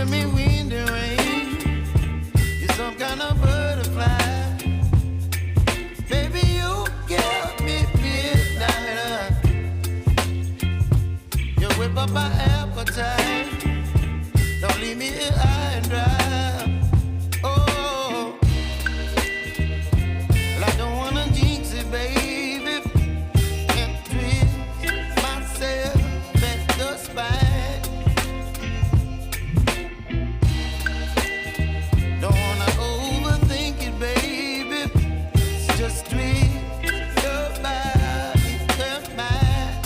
giving me wind and rain. You're some kind of butterfly. Baby, you give me midnight. You whip up my appetite. Don't leave me here high and dry. Oh, well, I don't wanna jinx it, baby. Can't twist myself at the spine. Don't wanna overthink it, baby. It's just twist your body, your mind.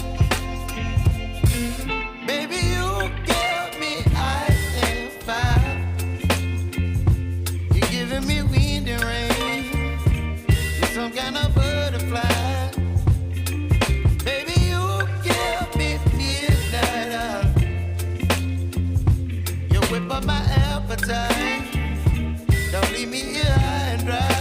Baby, you give me ice and fire. You're giving me wind and rain. You're some kind of butterfly. Baby, you give me midnight. You whip up my appetite. Don't leave me here high and dry.